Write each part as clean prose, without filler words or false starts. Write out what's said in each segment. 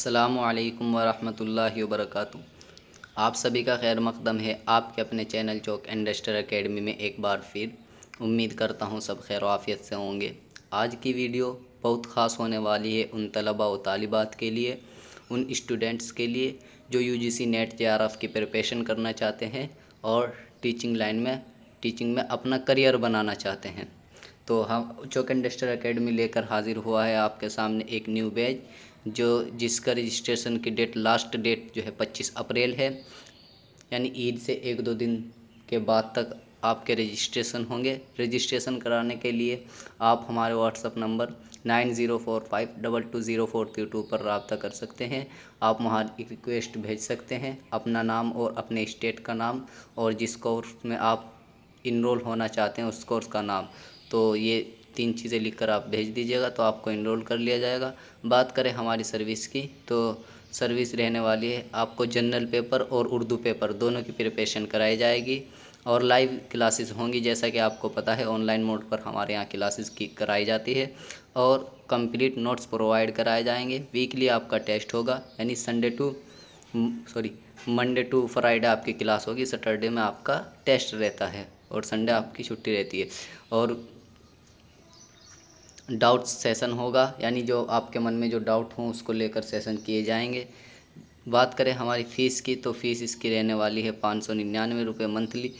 अस्सलामुअलैकुम वरहमतुल्लाहि वबरकातुहू। आप सभी का खैर मकदम है आपके अपने चैनल चौक इंडस्ट्रियल एकेडमी में एक बार फिर। उम्मीद करता हूँ सब खैर आफियत से होंगे। आज की वीडियो बहुत ख़ास होने वाली है उन तलबा व तालिबात के लिए, उन स्टूडेंट्स के लिए जो यूजीसी नेट जेआरएफ की प्रिपरेशन करना चाहते हैं और टीचिंग में अपना करियर बनाना चाहते हैं। तो हम चौक इंडस्ट्रियल एकेडमी लेकर हाजिर हुआ है आपके सामने एक न्यू बैच जिसका रजिस्ट्रेशन की डेट लास्ट डेट जो है 25 अप्रैल है, यानी ईद से एक दो दिन के बाद तक आपके रजिस्ट्रेशन होंगे। रजिस्ट्रेशन कराने के लिए आप हमारे व्हाट्सअप नंबर 9045220432 पर रब्ता कर सकते हैं। आप वहाँ रिक्वेस्ट भेज सकते हैं, अपना नाम और अपने स्टेट का नाम और जिस कोर्स में आप इनरोल होना चाहते हैं उस कोर्स का नाम। तो ये 3 चीज़ें लिखकर आप भेज दीजिएगा तो आपको इनरोल कर लिया जाएगा। बात करें हमारी सर्विस की तो सर्विस रहने वाली है, आपको जनरल पेपर और उर्दू पेपर दोनों की प्रिपरेशन कराई जाएगी और लाइव क्लासेस होंगी। जैसा कि आपको पता है ऑनलाइन मोड पर हमारे यहाँ क्लासेस की कराई जाती है और कंप्लीट नोट्स प्रोवाइड कराए जाएंगे। वीकली आपका टेस्ट होगा, यानी मंडे टू फ्राइडे आपकी क्लास होगी, सैटरडे में आपका टेस्ट रहता है और संडे आपकी छुट्टी रहती है। और डाउट सेशन होगा, यानी जो आपके मन में जो डाउट हो उसको लेकर सेशन किए जाएंगे। बात करें हमारी फ़ीस की तो फ़ीस इसकी रहने वाली है 599 रुपये मंथली,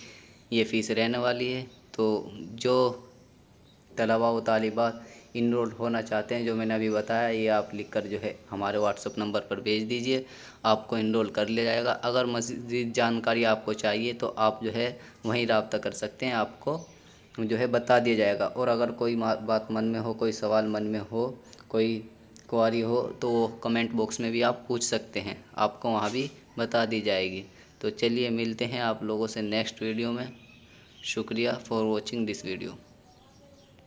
ये फ़ीस रहने वाली है। तो जो तलबा व तालिबात इनरोल होना चाहते हैं जो मैंने अभी बताया, ये आप लिखकर जो है हमारे व्हाट्सअप नंबर पर भेज दीजिए, आपको इनरोल कर लिया जाएगा। अगर मज़ीद जानकारी आपको चाहिए तो आप जो है वहीं रब्ता कर सकते हैं, आपको जो है बता दिया जाएगा। और अगर कोई बात मन में हो, कोई सवाल मन में हो, कोई क्वारी हो तो वो कमेंट बॉक्स में भी आप पूछ सकते हैं, आपको वहाँ भी बता दी जाएगी। तो चलिए मिलते हैं आप लोगों से नेक्स्ट वीडियो में। शुक्रिया फॉर वॉचिंग दिस वीडियो।